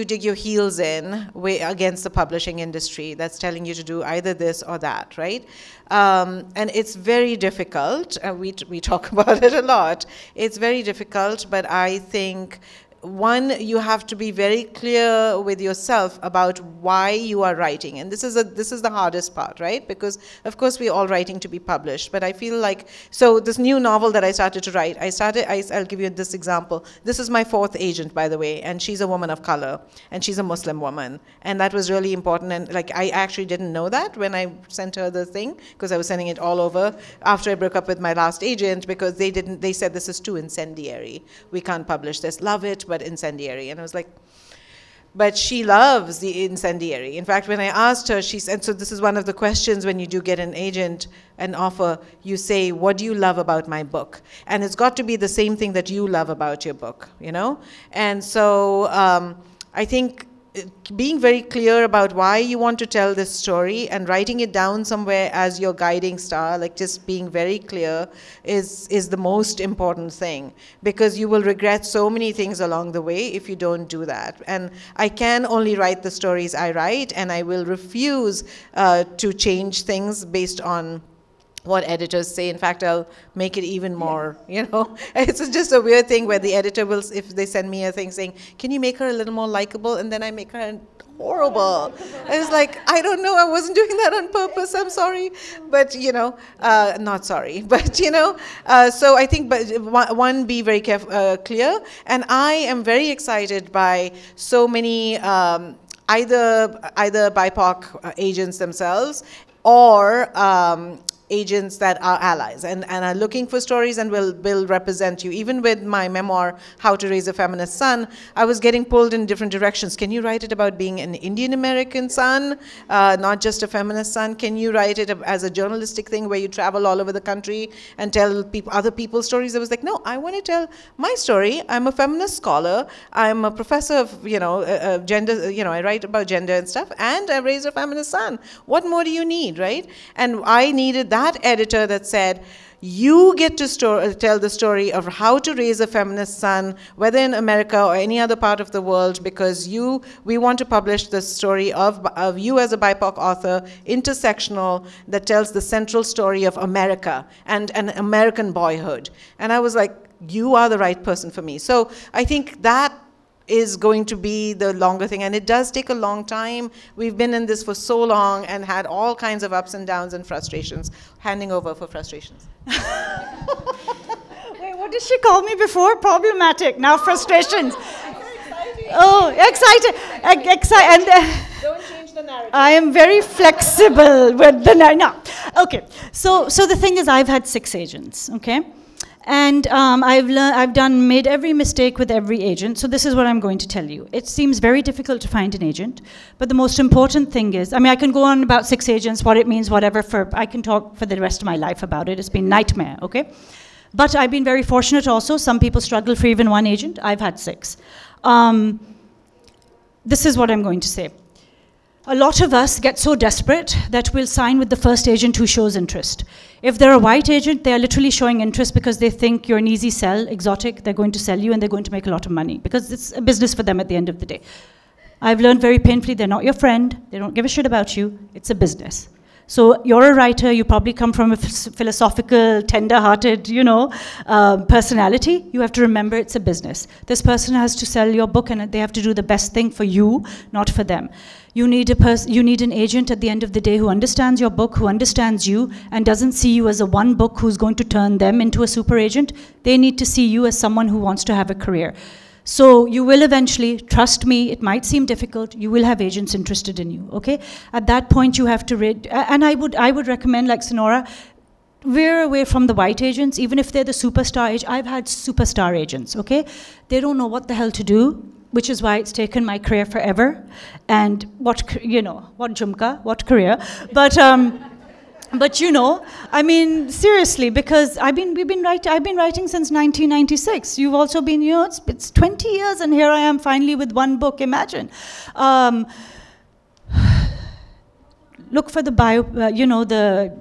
dig your heels in against the publishing industry that's telling you to do either this or that, right? And it's very difficult. We talk about it a lot. It's very difficult, but I think one, you have to be very clear with yourself about why you are writing, and this is the hardest part, right? Because of course we're all writing to be published, but I feel like, so this new novel that I started to write, I'll give you this example. This is my 4th agent, by the way, and she's a woman of color, and she's a Muslim woman, and that was really important. And like, I actually didn't know that when I sent her the thing, because I was sending it all over after I broke up with my last agent, because they said this is too incendiary, we can't publish this. Love it, but incendiary. And I was like, but she loves the incendiary. In fact, when I asked her, she said, so this is one of the questions when you do get an agent, an offer, you say, what do you love about my book? And it's got to be the same thing that you love about your book, you know? And so I think being very clear about why you want to tell this story and writing it down somewhere as your guiding star, like just being very clear, is the most important thing, because you will regret so many things along the way if you don't do that. And I can only write the stories I write, and I will refuse to change things based on what editors say. In fact, I'll make it even more, you know. It's just a weird thing where the editor will, if they send me a thing saying, can you make her a little more likable? And then I make her horrible. I was like, I don't know, I wasn't doing that on purpose, I'm sorry. But, you know, not sorry, but, you know, so I think, but one, be very clear. And I am very excited by so many, either BIPOC agents themselves, or agents that are allies and are looking for stories and will represent you. Even with my memoir, How to Raise a Feminist Son, I was getting pulled in different directions. Can you write it about being an Indian American son, not just a feminist son? Can you write it as a journalistic thing where you travel all over the country and tell other people's stories? I was like, no, I want to tell my story. I'm a feminist scholar. I'm a professor of, you know, gender, you know, I write about gender and stuff, and I raised a feminist son. What more do you need, right? And I needed that editor that said, you get to tell the story of how to raise a feminist son, whether in America or any other part of the world, because we want to publish the story of you as a BIPOC author, intersectional, that tells the central story of America and an American boyhood. And I was like, you are the right person for me. So I think that is going to be the longer thing, and it does take a long time. We've been in this for so long and had all kinds of ups and downs and frustrations. Handing over for frustrations. Wait, what did she call me before? Problematic, now frustrations. Oh, excited. Don't change the narrative. I am very flexible with the narrative. No. Okay, so the thing is, I've had 6 agents, okay? And I've made every mistake with every agent, so this is what I'm going to tell you. It seems very difficult to find an agent, but the most important thing is, I mean, I can go on about 6 agents, what it means, whatever, I can talk for the rest of my life about it. It's been a nightmare, okay? But I've been very fortunate also. Some people struggle for even 1 agent. I've had 6. This is what I'm going to say. A lot of us get so desperate that we'll sign with the first agent who shows interest. If they're a white agent, they're literally showing interest because they think you're an easy sell, exotic, they're going to sell you and they're going to make a lot of money because it's a business for them at the end of the day. I've learned very painfully, they're not your friend, they don't give a shit about you, it's a business. So you're a writer, you probably come from a philosophical, tender-hearted, you know, personality. You have to remember it's a business. This person has to sell your book and they have to do the best thing for you, not for them. You need an agent at the end of the day who understands your book, who understands you, and doesn't see you as a one book who's going to turn them into a super agent. They need to see you as someone who wants to have a career. So you will eventually, trust me, it might seem difficult, you will have agents interested in you, okay? At that point you have to read, and I would recommend, like Sonora, veer away from the white agents, even if they're the superstar agent. I've had superstar agents, okay? They don't know what the hell to do, which is why it's taken my career forever. And what, you know, what jumka, what career. But you know, I mean, seriously, because I've been writing since 1996. You've also been, you know, it's 20 years, and here I am finally with one book. Imagine. Look for the bio, you know, the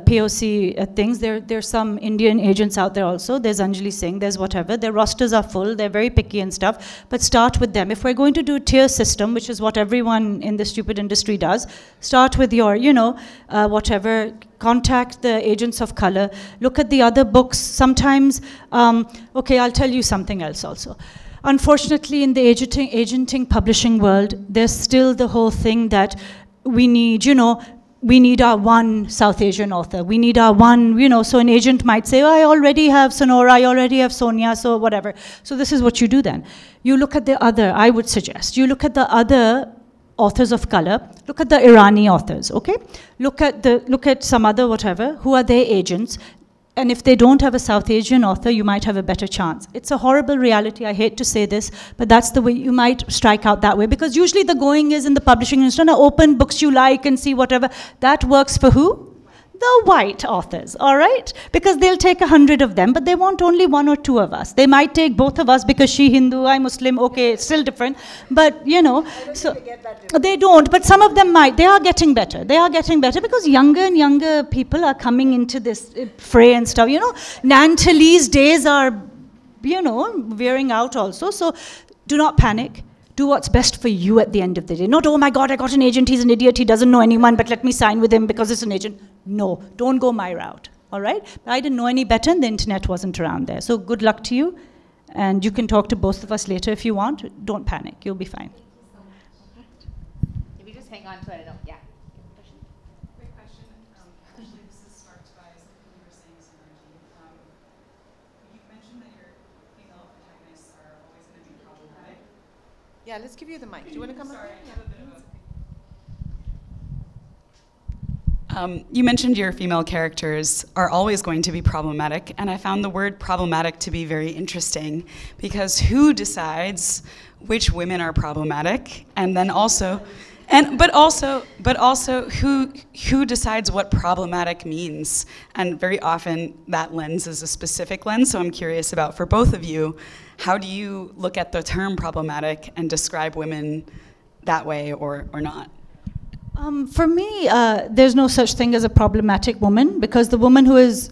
POC things. There's some Indian agents out there also. There's Anjali Singh, there's whatever. Their rosters are full, they're very picky and stuff, but start with them. If we're going to do a tier system, which is what everyone in the stupid industry does, start with your, you know, whatever, contact the agents of color, look at the other books. Sometimes, okay, I'll tell you something else also. unfortunately, in the agenting publishing world, there's still the whole thing that we need, we need our one South Asian author. We need our one, so an agent might say, oh, I already have Sonora, I already have Sonia, so whatever. So this is what you do then. You look at the other, I would suggest, you look at the other authors of color, look at the Irani authors, okay? Look at some other whatever, who are their agents, and if they don't have a South Asian author, you might have a better chance. It's a horrible reality, I hate to say this, but that's the way you might strike out that way, because usually the going is in the publishing industry, open books you like and see whatever. That works for who? The white authors, all right? Because they'll take 100 of them, but they want only 1 or 2 of us. They might take both of us because she Hindu, I Muslim, okay, it's still different. But, so they don't, but some of them might. They are getting better. They are getting better because younger and younger people are coming into this fray and stuff. Nantali's days are, wearing out also. So do not panic. Do what's best for you at the end of the day. Not, oh my God, I got an agent, he's an idiot, he doesn't know anyone, but let me sign with him because it's an agent. No, don't go my route, all right? I didn't know any better and the internet wasn't around there. So good luck to you, and you can talk to both of us later if you want. Don't panic, you'll be fine. If you just hang on to it, yeah. Quick question. Actually, this is sparked by something you were saying, Sonora. You mentioned that your female protagonists are always going to be problematic. Yeah, let's give you the mic. Do you want to come up? Sorry, Yeah. You mentioned your female characters are always going to be problematic, and I found the word problematic to be very interesting, because who decides which women are problematic, and then also, but also who decides what problematic means? And very often that lens is a specific lens, so I'm curious about, for both of you, how do you look at the term problematic and describe women that way or not? For me, there's no such thing as a problematic woman, because the woman who is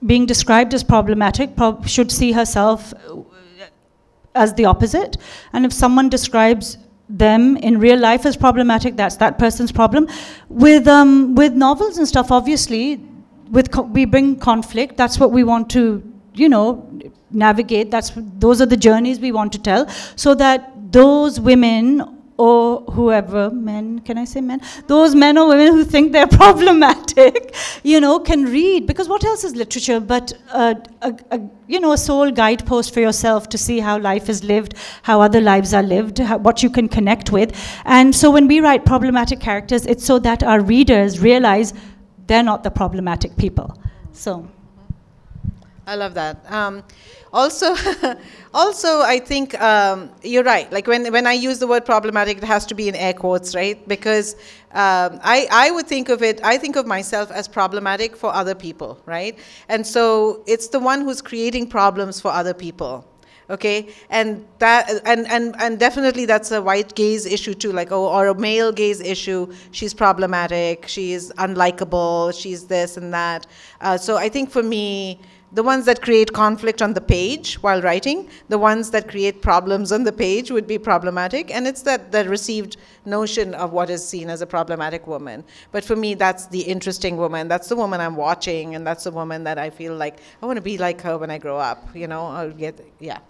being described as problematic should see herself as the opposite. And if someone describes them in real life as problematic, that's that person's problem. With novels and stuff, obviously, we bring conflict. That's what we want to, navigate. Those are the journeys we want to tell, so that those women or whoever, men, can I say men? Those men or women who think they're problematic, can read. Because what else is literature but a sole guidepost for yourself to see how life is lived, how other lives are lived, what you can connect with. And so when we write problematic characters, it's so that our readers realize they're not the problematic people. So. I love that. Also, I think you're right. Like when I use the word problematic, it has to be in air quotes, right? Because I would think of it, I think of myself as problematic for other people, right? And so it's the one who's creating problems for other people. Okay, and that and definitely that's a white gaze issue too, like or a male gaze issue. She's problematic, she's unlikable, she's this and that. So I think for me, the ones that create conflict on the page while writing, the ones that create problems on the page would be problematic, and it's that the received notion of what is seen as a problematic woman. But for me, that's the interesting woman. That's the woman I'm watching, and that's the woman that I feel like I want to be like her when I grow up. I'll get, yeah.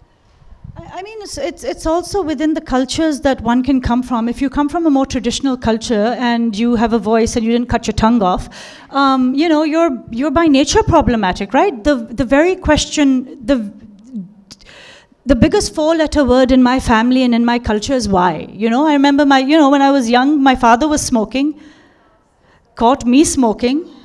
I mean, it's also within the cultures that one can come from. If you come from a more traditional culture and you have a voice and you didn't cut your tongue off, you're by nature problematic, right? The very question, the biggest four-letter word in my family and in my culture is why. I remember when I was young, my father was smoking, caught me smoking.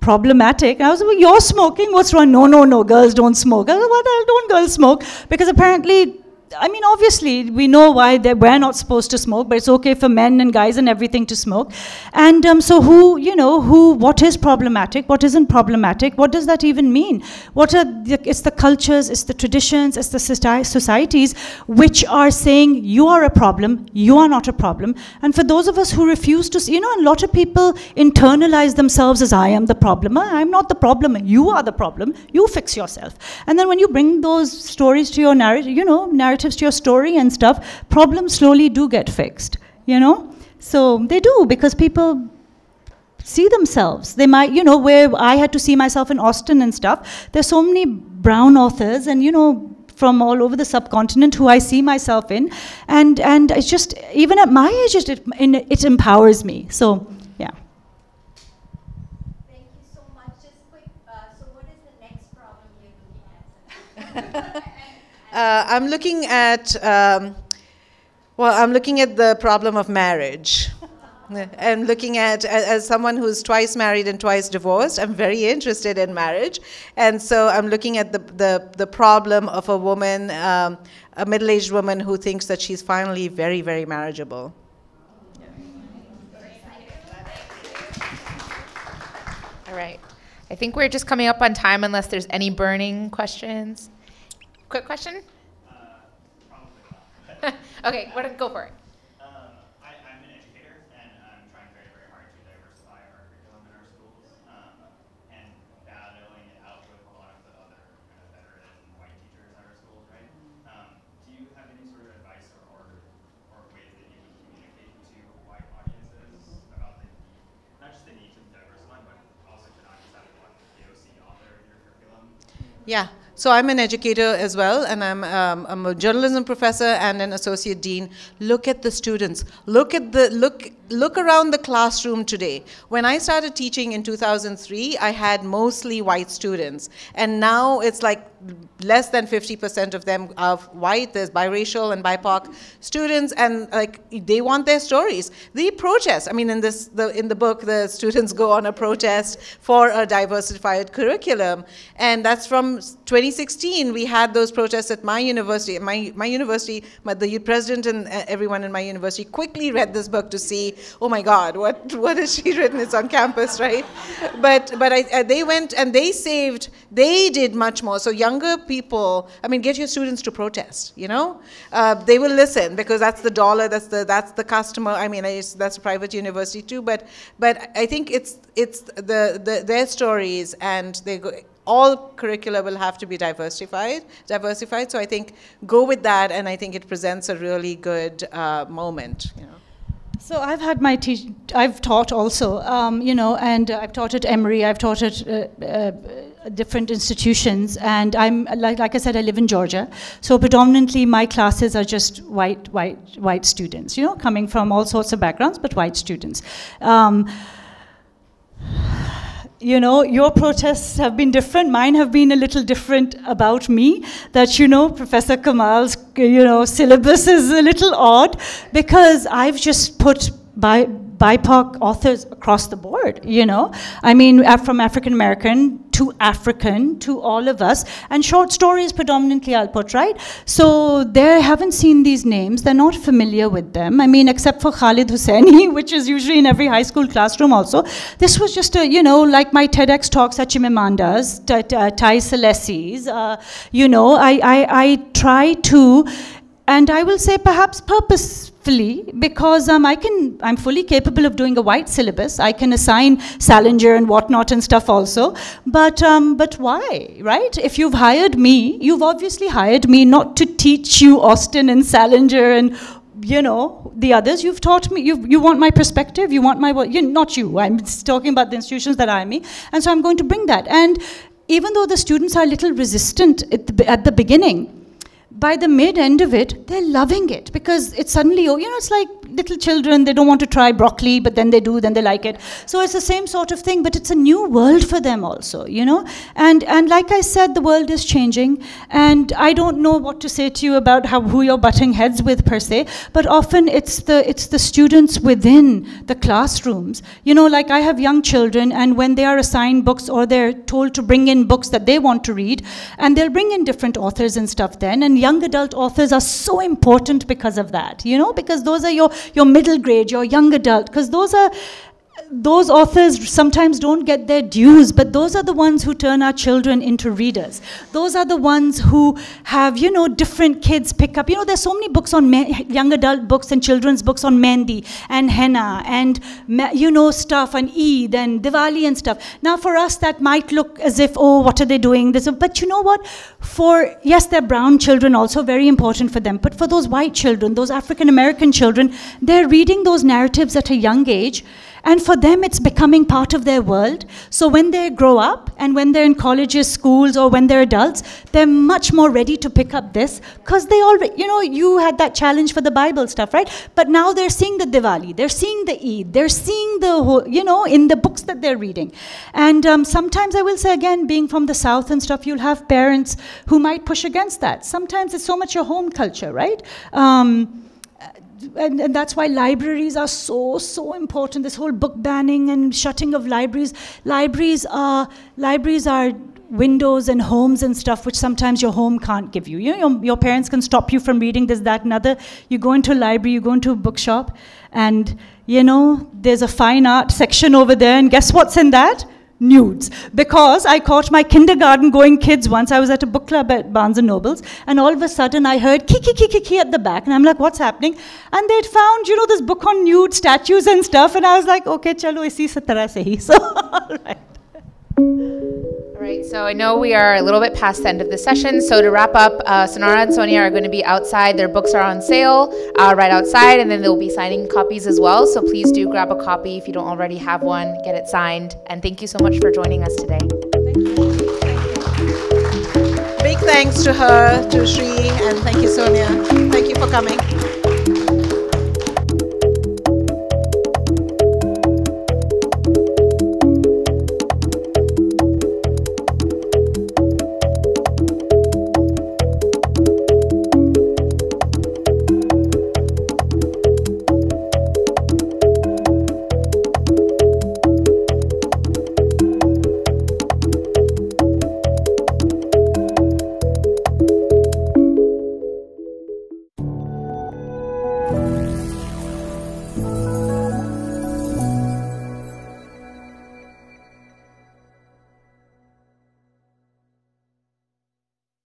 Problematic. I was like, well, you're smoking, what's wrong? No, girls don't smoke. I was like, what the hell don't girls smoke? Because apparently, I mean, obviously, we know why we're not supposed to smoke, but it's okay for men and guys and everything to smoke. And so what is problematic? What isn't problematic? What does that even mean? It's the cultures, it's the traditions, it's the societies which are saying, you are a problem, you are not a problem. And for those of us who refuse to see, a lot of people internalize themselves as, I am the problem. I'm not the problem, you are the problem, you fix yourself. And then when you bring those stories to your narratives to your story and stuff, problems slowly do get fixed, So they do, because people see themselves. They might, where I had to see myself in Austin and stuff, there's so many brown authors and, from all over the subcontinent who I see myself in, and it's just, even at my age, it empowers me. So, yeah. Thank you so much. Just quick, so what is the next problem you're looking at? I'm looking at, I'm looking at the problem of marriage. I'm looking at, as someone who's twice married and twice divorced, I'm very interested in marriage. And so I'm looking at the problem of a woman, a middle-aged woman who thinks that she's finally very, very marriageable. All right. I think we're just coming up on time unless there's any burning questions. Quick question? Probably not. Okay, go for it. I'm an educator, and I'm trying very, very hard to diversify our curriculum in our schools, and battling it out with a lot of the other kind of veteran white teachers at our schools, right? Do you have any sort of advice or ways that you would communicate to white audiences about not just the need to diversify, but also to not just have one POC author in your curriculum? Yeah. So I'm an educator as well, and I'm a journalism professor and an associate dean. Look at the students. Look around the classroom today. When I started teaching in 2003, I had mostly white students, and now it's like less than 50% of them are white. There's biracial and BIPOC students, and like they want their stories. They protest. I mean, in the book, the students go on a protest for a diversified curriculum, and that's from 2016. We had those protests at my university. My university, the president and everyone in my university quickly read this book to see, oh my God, what has she written? It's on campus, right? But they went and they did much more. So younger people, I mean, get your students to protest, you know? They will listen because that's the dollar, that's the customer. I mean, that's a private university too, but I think it's their stories, and all curricula will have to be diversified. So I think go with that, and I think it presents a really good moment, you know. So I've had I've taught also, and I've taught at Emory, I've taught at different institutions, and I'm, like I said, I live in Georgia, so predominantly my classes are just white students, you know, coming from all sorts of backgrounds, but white students. You know, your protests have been different. Mine have been a little different about me. That, you know, Professor Kamal's, syllabus is a little odd because I've just put BIPOC authors across the board, you know. I mean, from African American to all of us, and short stories predominantly I'll put, right? So they haven't seen these names, they're not familiar with them. I mean, except for Khalid Hussaini, which is usually in every high school classroom also. This was just like my TEDx talks at Chimamanda's, Tai Celesi's, I try to, and I will say perhaps purposefully, because I'm fully capable of doing a white syllabus. I can assign Salinger and whatnot and stuff also. But why, right? If you've hired me, you've obviously hired me not to teach you Austen and Salinger and the others. You've taught me, you want my perspective, you want my, not you, I'm talking about the institutions that hire me. And so I'm going to bring that. And even though the students are a little resistant at the beginning, by the mid-end of it, they're loving it because it's suddenly, it's like little children, they don't want to try broccoli, but then they do, then they like it. So it's the same sort of thing, but it's a new world for them also, And like I said, the world is changing, and I don't know what to say to you about who you're butting heads with per se, but often it's the students within the classrooms. Like I have young children, and when they are assigned books or they're told to bring in books that they want to read, and they'll bring in different authors and stuff then, and young adult authors are so important because of that, because those are your middle grade, your young adult, because those authors sometimes don't get their dues, but those are the ones who turn our children into readers. Those are the ones who have, different kids pick up. There's so many books on young adult books and children's books on Mehndi and henna and, stuff and Eid and Diwali and stuff. Now for us, that might look as if, oh, what are they doing? But you know what? Yes, they're brown children, also very important for them. But for those white children, those African American children, they're reading those narratives at a young age. And for for them, it's becoming part of their world. So when they grow up and when they're in colleges, schools, or when they're adults, they're much more ready to pick up this because they already, you had that challenge for the Bible stuff, right? But now they're seeing the Diwali, they're seeing the Eid, they're seeing the whole, in the books that they're reading. And sometimes I will say, again, being from the South and stuff, you'll have parents who might push against that. Sometimes it's so much your home culture, right? And that's why libraries are so important. This whole book banning and shutting of libraries. Libraries are windows and homes and stuff which sometimes your home can't give you. Your parents can stop you from reading this, that, and other. You go into a library, you go into a bookshop, and there's a fine art section over there, and guess what's in that? Nudes. Because I caught my kindergarten-going kids once. I was at a book club at Barnes & Noble's, and all of a sudden I heard ki at the back, and I'm like, what's happening? And they'd found, this book on nude statues and stuff, and I was like, okay, chalo, isi se tarah se hi. So, all right. All right, so I know we are a little bit past the end of the session, so to wrap up, Sonora and Sonia are going to be outside. Their books are on sale right outside, and then they'll be signing copies as well, so please do grab a copy if you don't already have one, get it signed, and thank you so much for joining us today. Thank you. Big thanks to her, to Shri, and thank you, Sonia. Thank you for coming.